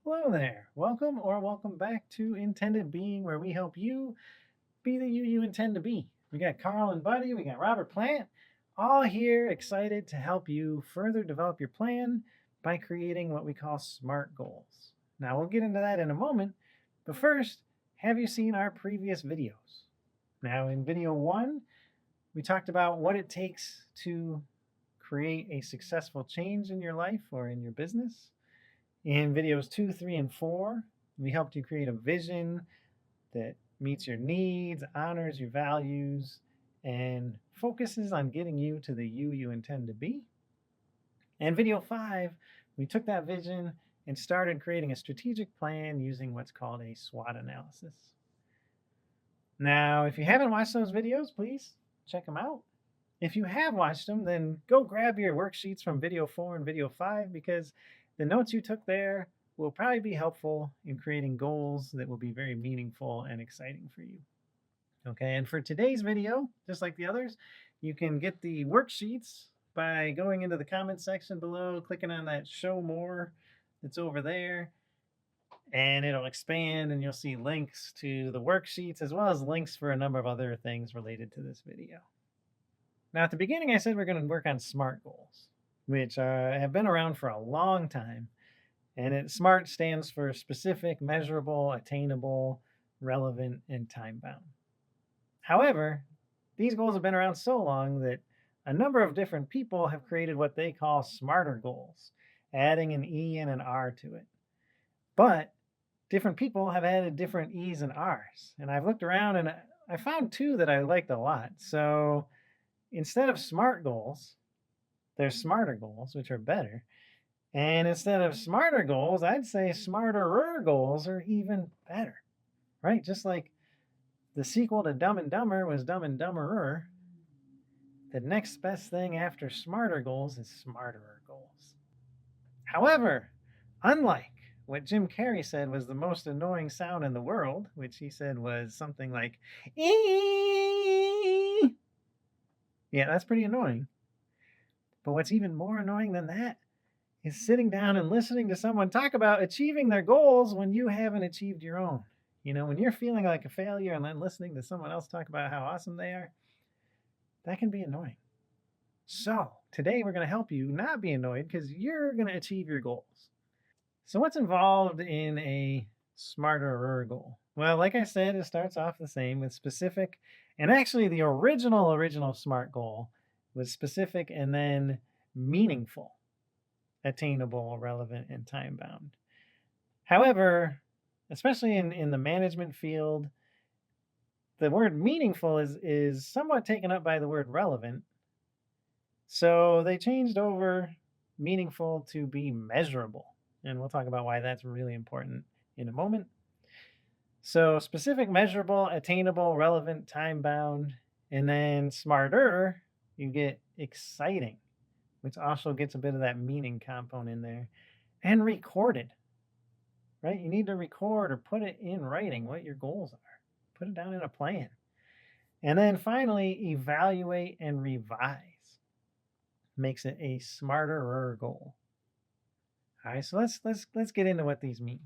Hello there. Welcome or welcome back to Intended Being, where we help you be the you intend to be. We got Carl and Buddy, we got Robert Plant, all here excited to help you further develop your plan by creating what we call SMART goals. Now, we'll get into that in a moment, but first, have you seen our previous videos? Now, in video 1, we talked about what it takes to create a successful change in your life or in your business. In videos 2, 3, and 4, we helped you create a vision that meets your needs, honors your values, and focuses on getting you to the you intend to be. And video 5, we took that vision and started creating a strategic plan using what's called a SWOT analysis. Now, if you haven't watched those videos, please check them out. If you have watched them, then go grab your worksheets from video 4 and video 5, because the notes you took there will probably be helpful in creating goals that will be very meaningful and exciting for you. Okay, and for today's video, just like the others, you can get the worksheets by going into the comment section below, clicking on that show more that's over there, and it'll expand and you'll see links to the worksheets as well as links for a number of other things related to this video. Now, at the beginning, I said we're going to work on SMART goals, which have been around for a long time. And SMART stands for specific, measurable, attainable, relevant, and time-bound. However, these goals have been around so long that a number of different people have created what they call SMART-E.R.R. goals, adding an E and an R to it. But different people have added different E's and R's. And I've looked around and I found two that I liked a lot. So instead of SMART goals, there's SMART-E.R.R. goals, which are better. And instead of SMART-E.R.R. goals, I'd say SMART-E.R.R. goals are even better, right? Just like the sequel to Dumb and Dumber was Dumb and Dumberer, the next best thing after SMART-E.R.R. goals is SMART-E.R.R. goals. However, unlike what Jim Carrey said was the most annoying sound in the world, which he said was something like, "Ee." Yeah, that's pretty annoying. But what's even more annoying than that is sitting down and listening to someone talk about achieving their goals when you haven't achieved your own. You know, when you're feeling like a failure and then listening to someone else talk about how awesome they are, that can be annoying. So today we're going to help you not be annoyed because you're going to achieve your goals. So what's involved in a SMART-E.R.R. goal? Well, like I said, it starts off the same with specific, and actually the original SMART goal was specific and then meaningful, attainable, relevant, and time-bound. However, especially in the management field, the word meaningful is somewhat taken up by the word relevant. So they changed over meaningful to be measurable. And we'll talk about why that's really important in a moment. So specific, measurable, attainable, relevant, time-bound, and then SMART-E.R.R., you get exciting, which also gets a bit of that meaning component in there, and recorded, right? You need to record or put it in writing what your goals are. Put it down in a plan. And then finally, evaluate and revise. Makes it a SMART-E.R.R. goal. All right, so let's get into what these mean.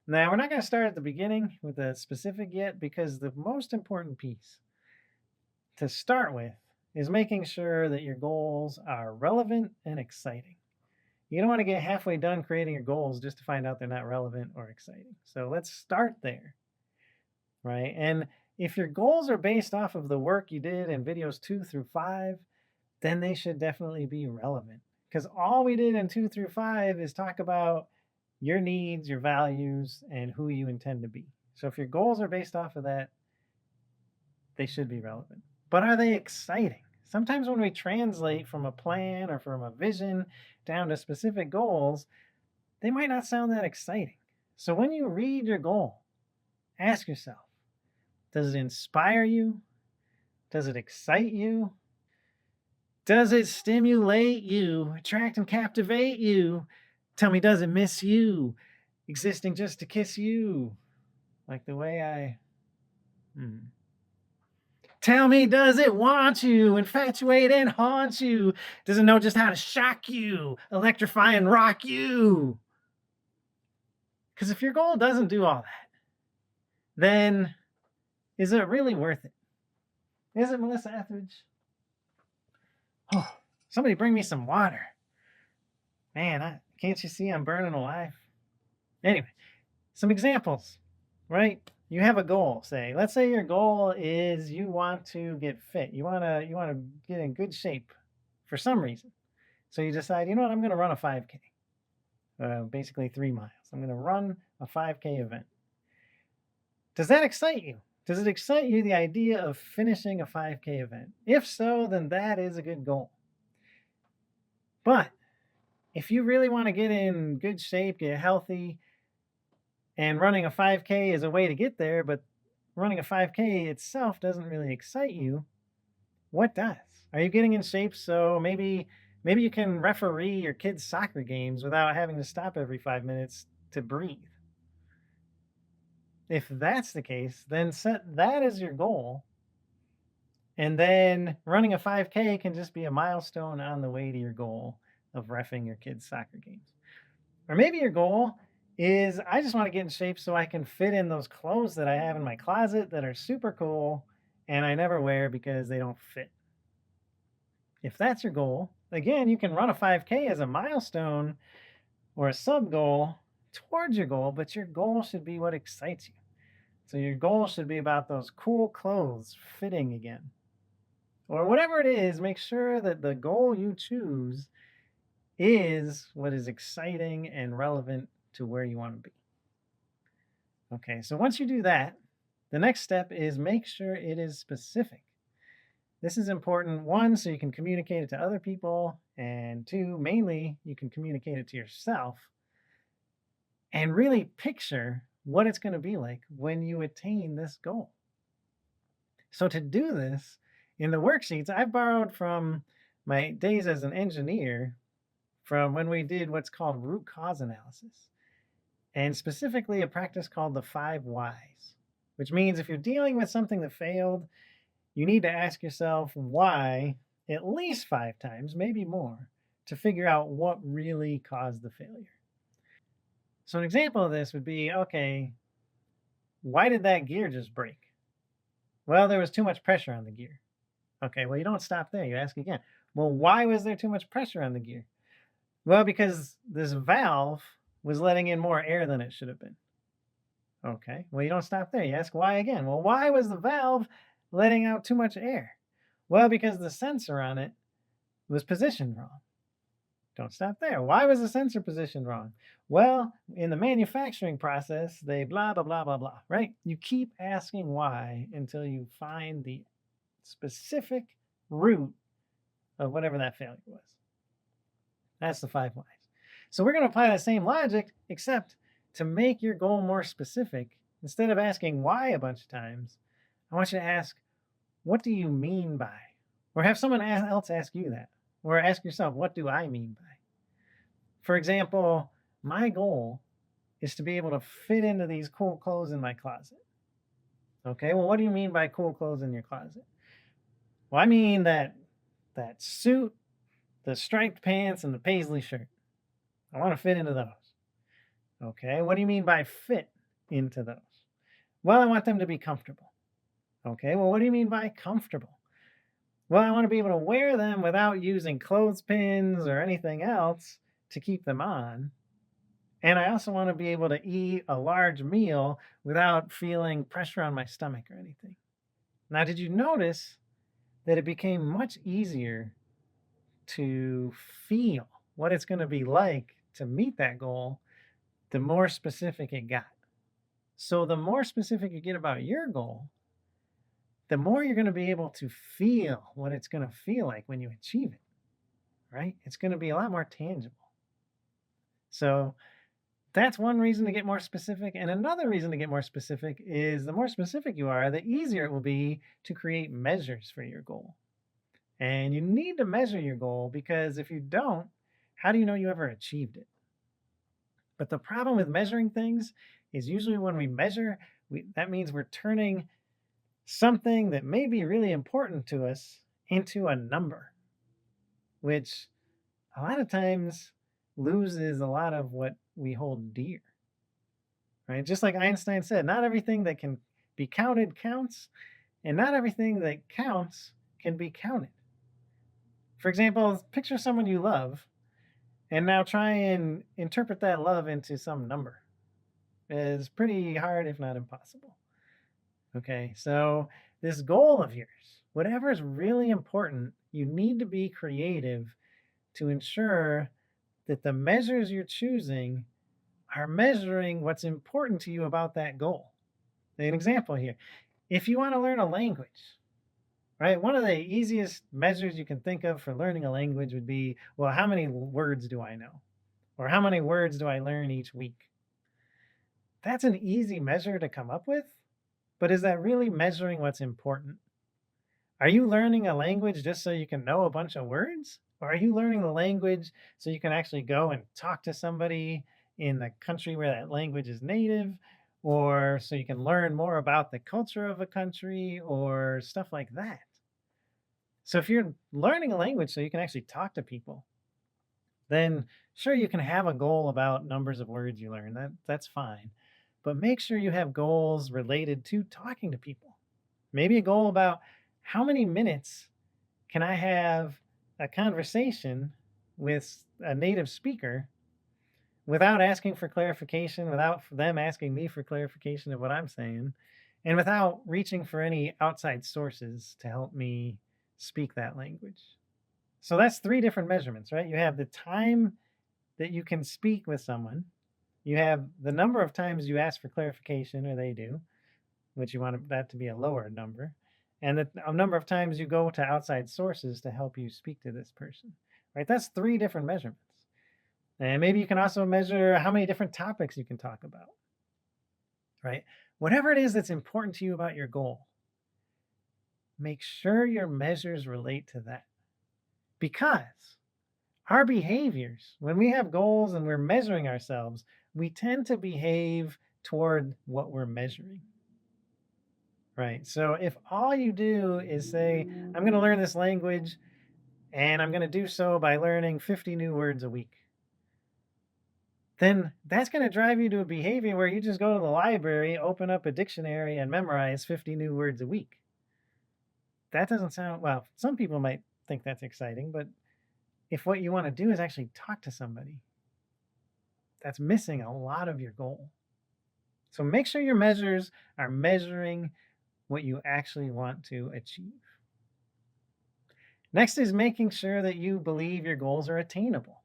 Now, we're not going to start at the beginning with a specific yet, because the most important piece to start with is making sure that your goals are relevant and exciting. You don't want to get halfway done creating your goals just to find out they're not relevant or exciting. So let's start there, right? And if your goals are based off of the work you did in videos 2 through 5, then they should definitely be relevant. Because all we did in 2 through 5 is talk about your needs, your values, and who you intend to be. So if your goals are based off of that, they should be relevant. But are they exciting? Sometimes when we translate from a plan or from a vision down to specific goals, they might not sound that exciting. So when you read your goal, ask yourself, does it inspire you? Does it excite you? Does it stimulate you, attract and captivate you? Tell me, does it miss you, existing just to kiss you? Like the way I... Tell me, does it want you, infatuate and haunt you? Does it know just how to shock you, electrify and rock you? Because if your goal doesn't do all that, then is it really worth it? Is it, Melissa Etheridge? Oh, somebody bring me some water. Man, can't you see I'm burning alive? Anyway, some examples, right? You have a goal, say. Let's say your goal is you want to get fit. You want to get in good shape for some reason. So you decide, you know what, I'm going to run a 5K. Basically 3 miles. I'm going to run a 5K event. Does that excite you? Does it excite you, the idea of finishing a 5K event? If so, then that is a good goal. But if you really want to get in good shape, get healthy, and running a 5K is a way to get there, but running a 5K itself doesn't really excite you, what does? Are you getting in shape so maybe you can referee your kids' soccer games without having to stop every 5 minutes to breathe? If that's the case, then set that as your goal. And then running a 5K can just be a milestone on the way to your goal of reffing your kids' soccer games. Or maybe your goal is, I just want to get in shape so I can fit in those clothes that I have in my closet that are super cool and I never wear because they don't fit. If that's your goal, again, you can run a 5K as a milestone or a sub goal towards your goal, but your goal should be what excites you. So your goal should be about those cool clothes fitting again. Or whatever it is, make sure that the goal you choose is what is exciting and relevant to where you want to be. Okay, so once you do that, the next step is make sure it is specific. This is important, one, so you can communicate it to other people, and two, mainly you can communicate it to yourself and really picture what it's going to be like when you attain this goal. So to do this, in the worksheets, I've borrowed from my days as an engineer from when we did what's called root cause analysis, and specifically a practice called the 5 whys, which means if you're dealing with something that failed, you need to ask yourself why at least 5 times, maybe more, to figure out what really caused the failure. So an example of this would be, okay, why did that gear just break? Well, there was too much pressure on the gear. Okay, well, you don't stop there. You ask again, well, why was there too much pressure on the gear? Well, because this valve was letting in more air than it should have been. Okay, well, you don't stop there. You ask why again. Well, why was the valve letting out too much air? Well, because the sensor on it was positioned wrong. Don't stop there. Why was the sensor positioned wrong? Well, in the manufacturing process, they blah, blah, blah, blah, blah, right? You keep asking why until you find the specific root of whatever that failure was. That's the 5 whys. So we're going to apply that same logic, except to make your goal more specific. Instead of asking why a bunch of times, I want you to ask, what do you mean by? Or have someone else ask you that. Or ask yourself, what do I mean by? For example, my goal is to be able to fit into these cool clothes in my closet. Okay, well, what do you mean by cool clothes in your closet? Well, I mean that suit, the striped pants, and the paisley shirt. I want to fit into those. Okay, what do you mean by fit into those? Well, I want them to be comfortable. Okay, well, what do you mean by comfortable? Well, I want to be able to wear them without using clothespins or anything else to keep them on. And I also want to be able to eat a large meal without feeling pressure on my stomach or anything. Now, did you notice that it became much easier to feel what it's going to be like to meet that goal the more specific it got? So the more specific you get about your goal, the more you're going to be able to feel what it's going to feel like when you achieve it, right? It's going to be a lot more tangible. So that's one reason to get more specific. And another reason to get more specific is the more specific you are, the easier it will be to create measures for your goal. And you need to measure your goal, because if you don't, how do you know you ever achieved it? But the problem with measuring things is usually when we measure, that means we're turning something that may be really important to us into a number, which a lot of times loses a lot of what we hold dear. right? Just like Einstein said, not everything that can be counted counts, and not everything that counts can be counted. For example, picture someone you love, and now try and interpret that love into some number. It's pretty hard, if not impossible. Okay, so this goal of yours, whatever is really important, you need to be creative to ensure that the measures you're choosing are measuring what's important to you about that goal. An example here, if you want to learn a language, right, one of the easiest measures you can think of for learning a language would be, well, how many words do I know? Or how many words do I learn each week? That's an easy measure to come up with, but is that really measuring what's important? Are you learning a language just so you can know a bunch of words? Or are you learning the language so you can actually go and talk to somebody in the country where that language is native? Or so you can learn more about the culture of a country or stuff like that? So if you're learning a language so you can actually talk to people, then sure, you can have a goal about numbers of words you learn. That's fine. But make sure you have goals related to talking to people. Maybe a goal about how many minutes can I have a conversation with a native speaker without asking for clarification, without them asking me for clarification of what I'm saying, and without reaching for any outside sources to help me speak that language. So that's three different measurements, right? You have the time that you can speak with someone. You have the number of times you ask for clarification, or they do, which you want that to be a lower number, and the number of times you go to outside sources to help you speak to this person, right? That's three different measurements. And maybe you can also measure how many different topics you can talk about, right? Whatever it is that's important to you about your goal, make sure your measures relate to that. Because our behaviors, when we have goals and we're measuring ourselves, we tend to behave toward what we're measuring. Right. So if all you do is say, I'm going to learn this language and I'm going to do so by learning 50 new words a week, then that's going to drive you to a behavior where you just go to the library, open up a dictionary, and memorize 50 new words a week. That doesn't sound, well, some people might think that's exciting, but if what you want to do is actually talk to somebody, that's missing a lot of your goal. So make sure your measures are measuring what you actually want to achieve. Next is making sure that you believe your goals are attainable.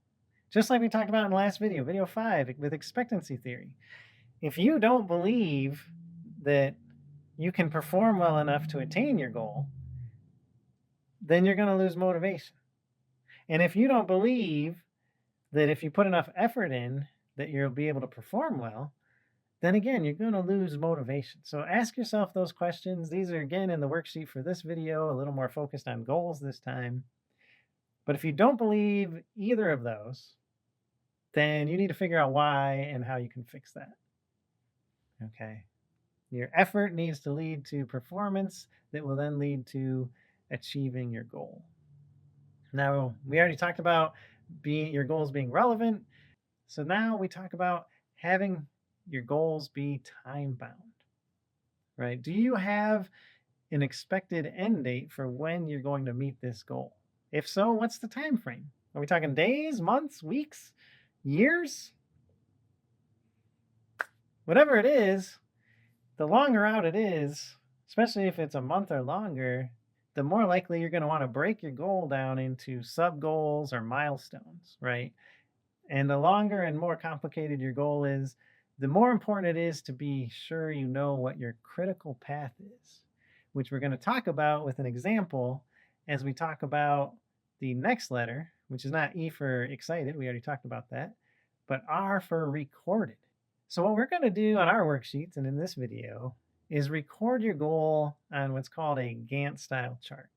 Just like we talked about in the last video, video 5 with expectancy theory. If you don't believe that you can perform well enough to attain your goal, then you're going to lose motivation. And if you don't believe that if you put enough effort in that you'll be able to perform well, then again, you're going to lose motivation. So ask yourself those questions. These are again in the worksheet for this video, a little more focused on goals this time. But if you don't believe either of those, then you need to figure out why and how you can fix that. Okay. Your effort needs to lead to performance that will then lead to achieving your goal. Now, we already talked about your goals being relevant. So now we talk about having your goals be time bound, right? Do you have an expected end date for when you're going to meet this goal? If so, what's the time frame? Are we talking days, months, weeks, years? Whatever it is, the longer out it is, especially if it's a month or longer, the more likely you're going to want to break your goal down into sub goals or milestones, right? And the longer and more complicated your goal is, the more important it is to be sure you know what your critical path is, which we're going to talk about with an example as we talk about the next letter, which is not E for excited, we already talked about that, but R for recorded. So what we're going to do on our worksheets and in this video is record your goal on what's called a Gantt style chart.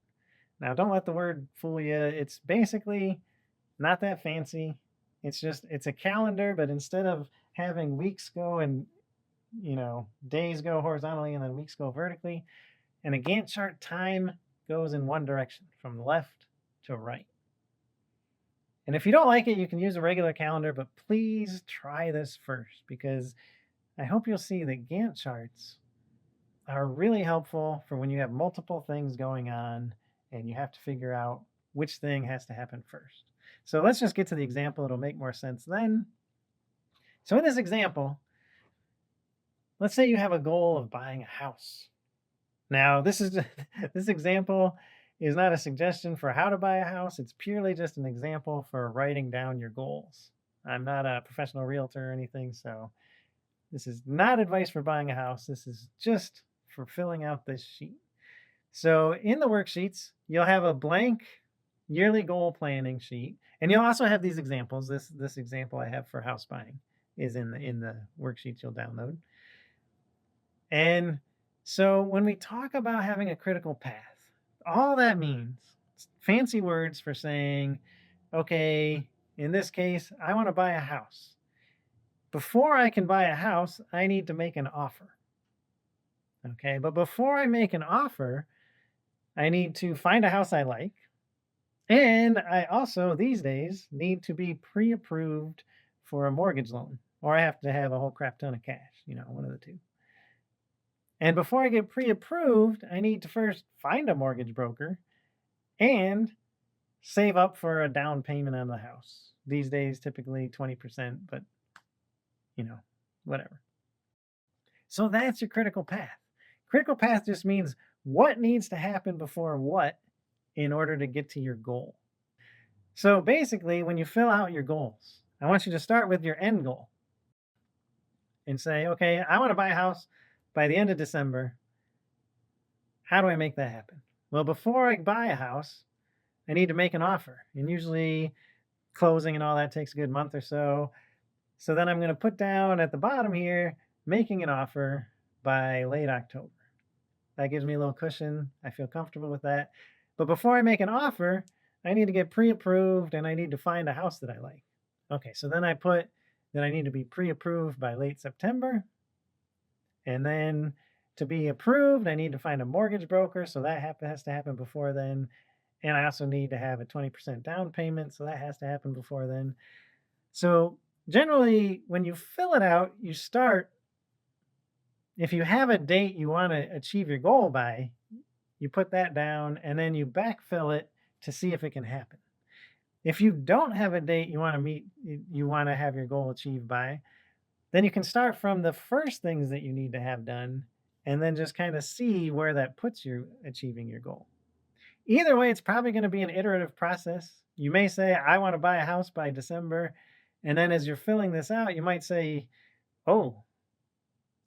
Now, don't let the word fool you. It's basically not that fancy. It's a calendar, but instead of having weeks go and, days go horizontally and then weeks go vertically, in a Gantt chart, time goes in one direction, from left to right. And if you don't like it, you can use a regular calendar, but please try this first, because I hope you'll see that Gantt charts are really helpful for when you have multiple things going on and you have to figure out which thing has to happen first. So let's just get to the example. It'll make more sense then. So in this example, let's say you have a goal of buying a house. Now, this example is not a suggestion for how to buy a house. It's purely just an example for writing down your goals. I'm not a professional realtor or anything, so this is not advice for buying a house. This is just for filling out this sheet. So in the worksheets, you'll have a blank yearly goal planning sheet, and you'll also have these examples. This example I have for house buying is in the worksheets you'll download. And so when we talk about having a critical path, all that means, fancy words for saying, okay, in this case, I want to buy a house. Before I can buy a house, I need to make an offer. Okay, but before I make an offer, I need to find a house I like. And I also, these days, need to be pre-approved for a mortgage loan, or I have to have a whole crap ton of cash, one of the two. And before I get pre-approved, I need to first find a mortgage broker and save up for a down payment on the house. These days, typically 20%, but whatever. So that's your critical path. Critical path just means what needs to happen before what in order to get to your goal. So basically, when you fill out your goals, I want you to start with your end goal and say, okay, I want to buy a house by the end of December. How do I make that happen? Well, before I buy a house, I need to make an offer. And usually closing and all that takes a good month or so. So then I'm going to put down at the bottom here, making an offer by late October. That gives me a little cushion. I feel comfortable with that. But before I make an offer, I need to get pre-approved and I need to find a house that I like. Okay, so then I put that I need to be pre-approved by late September. And then to be approved, I need to find a mortgage broker. So that has to happen before then. And I also need to have a 20% down payment. So that has to happen before then. So generally, when you fill it out, you start, if you have a date you want to achieve your goal by, you put that down and then you backfill it to see if it can happen. If you don't have a date you want to meet, you want to have your goal achieved by, then you can start from the first things that you need to have done and then just kind of see where that puts you achieving your goal. Either way, it's probably going to be an iterative process. You may say, I want to buy a house by December. And then as you're filling this out, you might say, oh,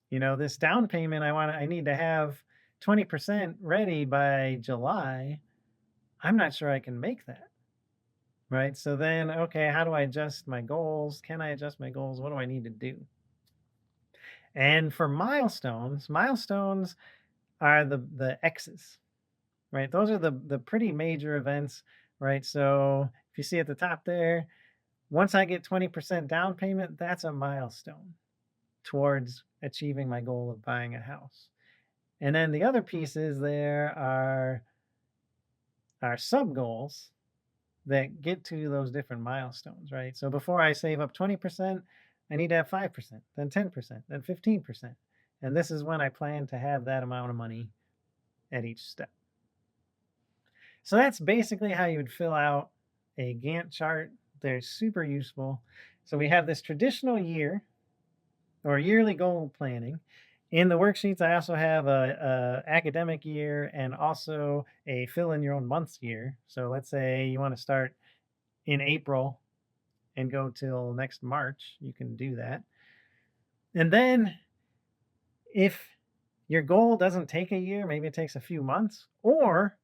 this down payment, I need to have 20% ready by July. I'm not sure I can make that. Right? So then, okay, how do I adjust my goals? Can I adjust my goals? What do I need to do? And for milestones are the X's, right? Those are the pretty major events, right? So if you see at the top there, once I get 20% down payment, that's a milestone towards achieving my goal of buying a house. And then the other pieces there are sub goals that get to those different milestones, right? So before I save up 20%, I need to have 5%, then 10%, then 15%. And this is when I plan to have that amount of money at each step. So that's basically how you would fill out a Gantt chart. They're super useful. So we have this traditional year or yearly goal planning. In the worksheets, I also have a academic year and also a fill in your own months year. So let's say you want to start in April and go till next March, you can do that. And then if your goal doesn't take a year, maybe it takes a few months, or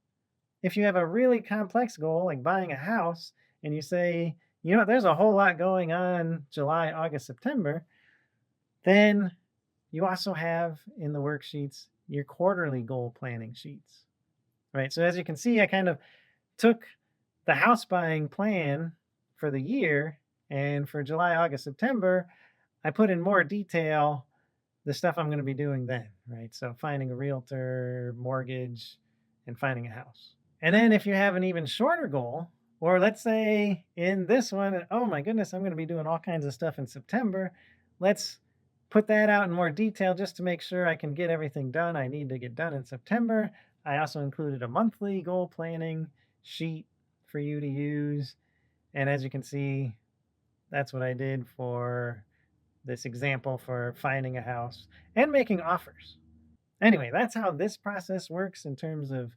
if you have a really complex goal like buying a house and you say, there's a whole lot going on July, August, September, then you also have in the worksheets your quarterly goal planning sheets, right? So as you can see, I kind of took the house buying plan for the year, and for July, August, September, I put in more detail the stuff I'm going to be doing then, right? So finding a realtor, mortgage, and finding a house. And then if you have an even shorter goal, or let's say in this one, oh my goodness, I'm going to be doing all kinds of stuff in September, let's put that out in more detail just to make sure I can get everything done I need to get done in September. I also included a monthly goal planning sheet for you to use. And as you can see, that's what I did for this example for finding a house and making offers. Anyway, that's how this process works in terms of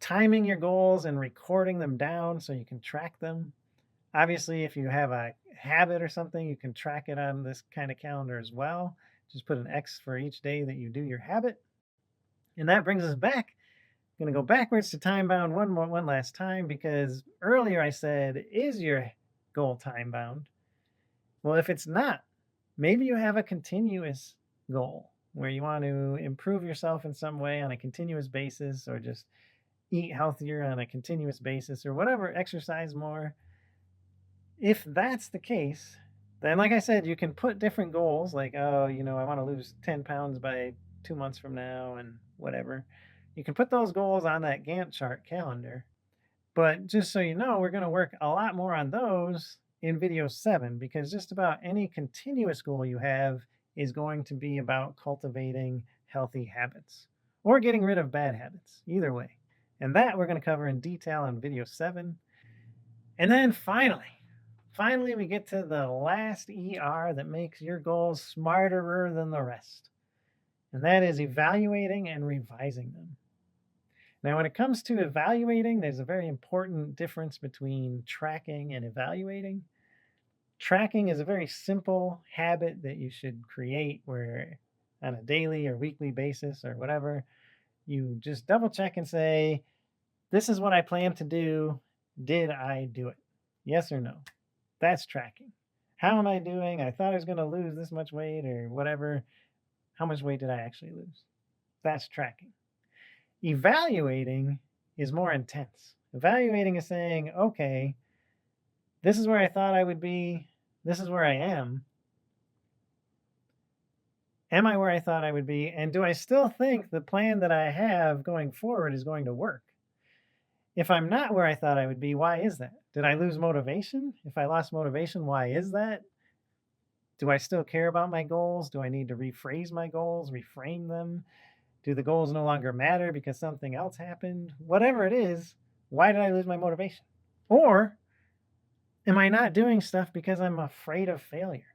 timing your goals and recording them down so you can track them. Obviously, if you have a habit or something, you can track it on this kind of calendar as well. Just put an X for each day that you do your habit. And that brings us back. I'm going to go backwards to time bound one last time, because earlier I said, is your goal time bound? Well, if it's not, maybe you have a continuous goal where you want to improve yourself in some way on a continuous basis, or just eat healthier on a continuous basis, or whatever, exercise more. If that's the case, then like I said, you can put different goals like, oh, I want to lose 10 pounds by 2 months from now and whatever. You can put those goals on that Gantt chart calendar. But just so you know, we're going to work a lot more on those in video 7, because just about any continuous goal you have is going to be about cultivating healthy habits or getting rid of bad habits, either way. And that we're going to cover in detail in video 7. And then finally, we get to the last ER that makes your goals smarter than the rest. And that is evaluating and revising them. Now, when it comes to evaluating, there's a very important difference between tracking and evaluating. Tracking is a very simple habit that you should create where on a daily or weekly basis or whatever, you just double check and say, this is what I plan to do. Did I do it? Yes or no? That's tracking. How am I doing? I thought I was going to lose this much weight or whatever. How much weight did I actually lose? That's tracking. Evaluating is more intense. Evaluating is saying, okay, this is where I thought I would be. This is where I am. Am I where I thought I would be? And do I still think the plan that I have going forward is going to work? If I'm not where I thought I would be, why is that? Did I lose motivation? If I lost motivation, why is that? Do I still care about my goals? Do I need to rephrase my goals, reframe them? Do the goals no longer matter because something else happened? Whatever it is, why did I lose my motivation? Or am I not doing stuff because I'm afraid of failure?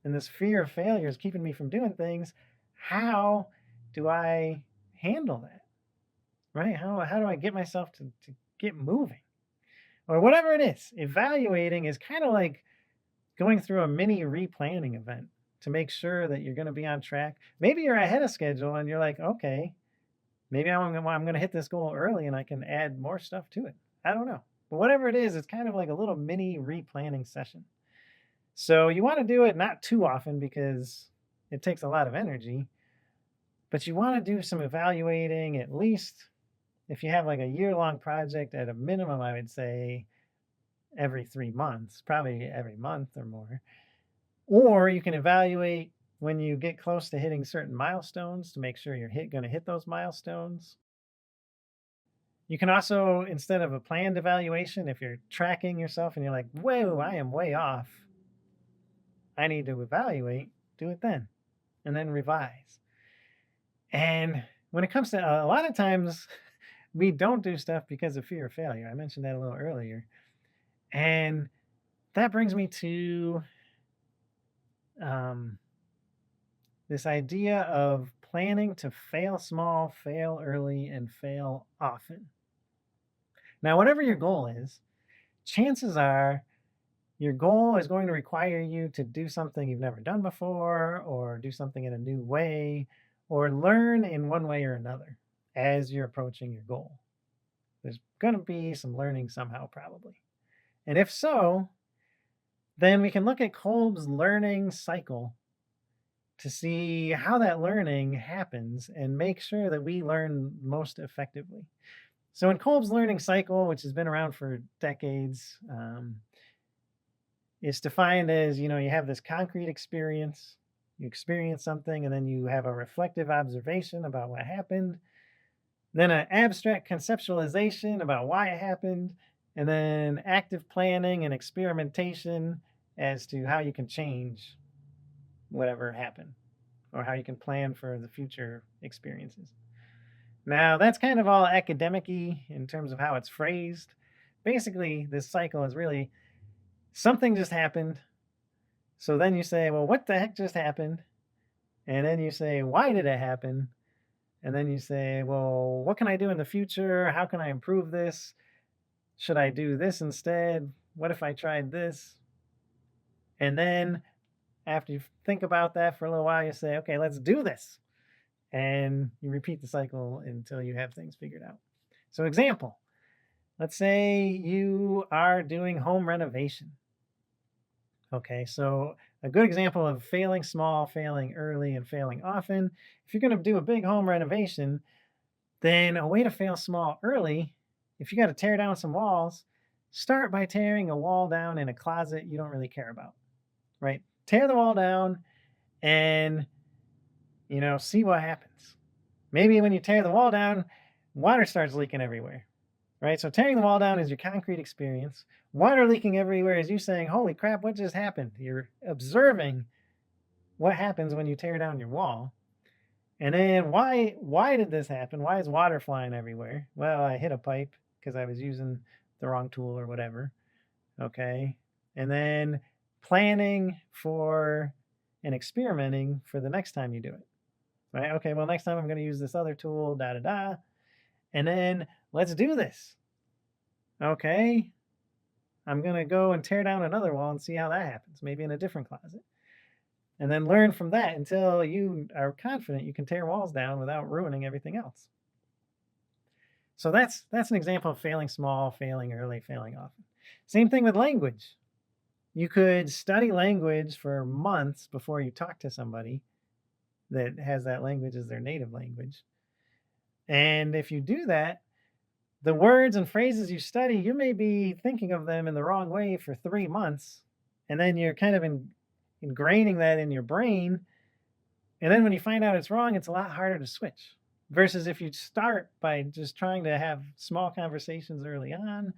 And this fear of failure is keeping me from doing things. How do I handle that? Right? How do I get myself to get moving? Or whatever it is, evaluating is kind of like going through a mini replanning event to make sure that you're going to be on track. Maybe you're ahead of schedule and you're like, okay, maybe I'm going to hit this goal early and I can add more stuff to it. I don't know. But whatever it is, it's kind of like a little mini replanning session. So you want to do it not too often because it takes a lot of energy, but you want to do some evaluating at least if you have like a year-long project. At a minimum, I would say every 3 months, probably every month or more. Or you can evaluate when you get close to hitting certain milestones to make sure you're going to hit those milestones. You can also, instead of a planned evaluation, if you're tracking yourself and you're like, whoa, I am way off, I need to evaluate, do it then, and then revise. And when it comes to a lot of times, we don't do stuff because of fear of failure. I mentioned that a little earlier. And that brings me to this idea of planning to fail small, fail early, and fail often. Now, whatever your goal is, chances are your goal is going to require you to do something you've never done before, or do something in a new way, or learn in one way or another as you're approaching your goal. There's going to be some learning somehow, probably. And if so, then we can look at Kolb's learning cycle to see how that learning happens and make sure that we learn most effectively. So in Kolb's learning cycle, which has been around for decades, is defined as, you have this concrete experience, you experience something, and then you have a reflective observation about what happened, then an abstract conceptualization about why it happened, and then active planning and experimentation as to how you can change whatever happened, or how you can plan for the future experiences. Now, that's kind of all academic-y in terms of how it's phrased. Basically, this cycle is really something just happened. So then you say, well, what the heck just happened? And then you say, why did it happen? And then you say, well, what can I do in the future? How can I improve this? Should I do this instead? What if I tried this? And then after you think about that for a little while, you say, okay, let's do this. And you repeat the cycle until you have things figured out. So example, let's say you are doing home renovation. Okay, so a good example of failing small, failing early, and failing often. If you're going to do a big home renovation, then a way to fail small early, if you got to tear down some walls, start by tearing a wall down in a closet you don't really care about, right? Tear the wall down and, see what happens. Maybe when you tear the wall down, water starts leaking everywhere, right? So tearing the wall down is your concrete experience. Water leaking everywhere is you saying, holy crap, what just happened? You're observing what happens when you tear down your wall. And then why did this happen? Why is water flying everywhere? Well, I hit a pipe because I was using the wrong tool or whatever. Okay. And then planning for and experimenting for the next time you do it. Right? Okay, well, next time I'm going to use this other tool, da da da. And then let's do this. Okay. I'm going to go and tear down another wall and see how that happens, maybe in a different closet. And then learn from that until you are confident you can tear walls down without ruining everything else. So that's an example of failing small, failing early, failing often. Same thing with language. You could study language for months before you talk to somebody that has that language as their native language. And if you do that, the words and phrases you study, you may be thinking of them in the wrong way for 3 months. And then you're kind of ingraining that in your brain. And then when you find out it's wrong, it's a lot harder to switch. Versus if you start by just trying to have small conversations early on,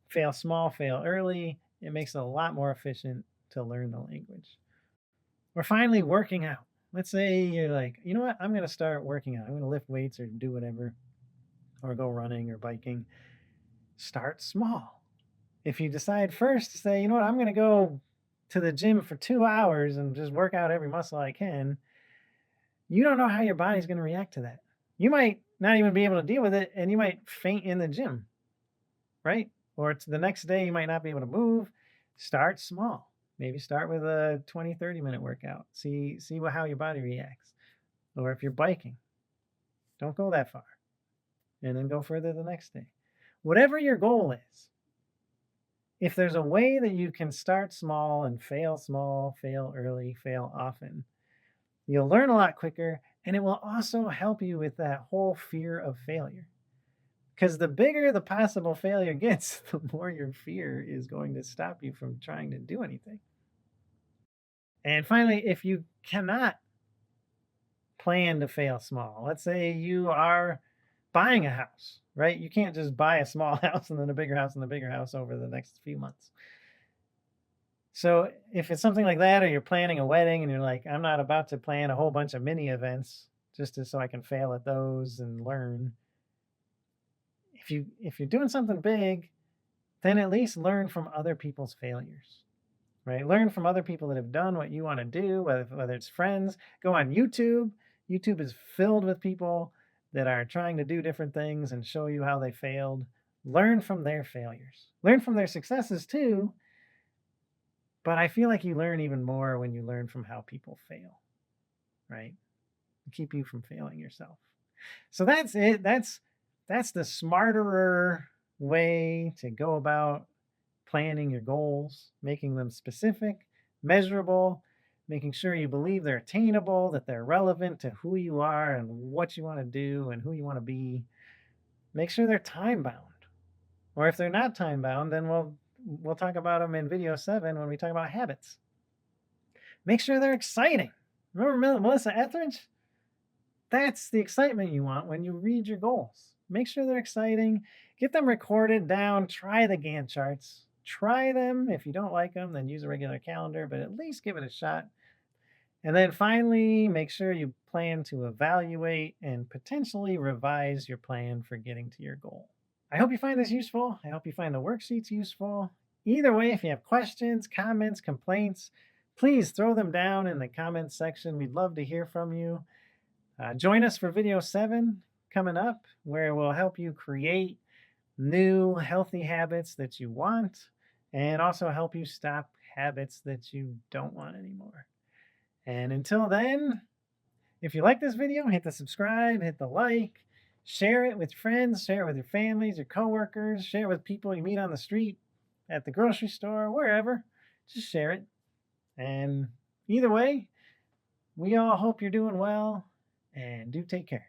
fail small, fail early, it makes it a lot more efficient to learn the language. Or finally, working out. Let's say you're like, you know what, I'm going to start working out. I'm going to lift weights or do whatever, or go running or biking. Start small. If you decide first to say, you know what, I'm going to go to the gym for 2 hours and just work out every muscle I can, you don't know how your body's going to react to that. You might not even be able to deal with it, and you might faint in the gym, right? Or it's the next day you might not be able to move. Start small. Maybe start with a 20, 30-minute workout. See how your body reacts. Or if you're biking, don't go that far. And then go further the next day. Whatever your goal is, if there's a way that you can start small, fail early, fail often, you'll learn a lot quicker, and it will also help you with that whole fear of failure. Because the bigger the possible failure gets, the more your fear is going to stop you from trying to do anything. And finally, if you cannot plan to fail small, let's say you are buying a house, right? You can't just buy a small house and then a bigger house and a bigger house over the next few months. So if it's something like that, or you're planning a wedding and you're like, I'm not about to plan a whole bunch of mini events so I can fail at those and learn. If you're doing something big, then at least learn from other people's failures, right? Learn from other people that have done what you want to do, whether it's friends. Go on YouTube. YouTube is filled with people that are trying to do different things and show you how they failed. Learn from their failures. Learn from their successes too. But I feel like you learn even more when you learn from how people fail, right? Keep you from failing yourself. So that's it. That's the smarter way to go about planning your goals, making them specific, measurable, making sure you believe they're attainable, that they're relevant to who you are and what you want to do and who you want to be. Make sure they're time bound. Or if they're not time bound, then we'll talk about them in video 7 when we talk about habits. Make sure they're exciting. Remember Melissa Etheridge? That's the excitement you want when you read your goals. Make sure they're exciting. Get them recorded down. Try the Gantt charts. Try them. If you don't like them, then use a regular calendar, but at least give it a shot. And then finally, make sure you plan to evaluate and potentially revise your plan for getting to your goal. I hope you find this useful. I hope you find the worksheets useful. Either way, if you have questions, comments, complaints, please throw them down in the comments section. We'd love to hear from you. Join us for video 7 coming up, where we'll help you create new healthy habits that you want and also help you stop habits that you don't want anymore. And until then, if you like this video, hit the subscribe, hit the like, share it with friends, share it with your families, your coworkers, share it with people you meet on the street, at the grocery store, wherever. Just share it. And either way, we all hope you're doing well, and do take care.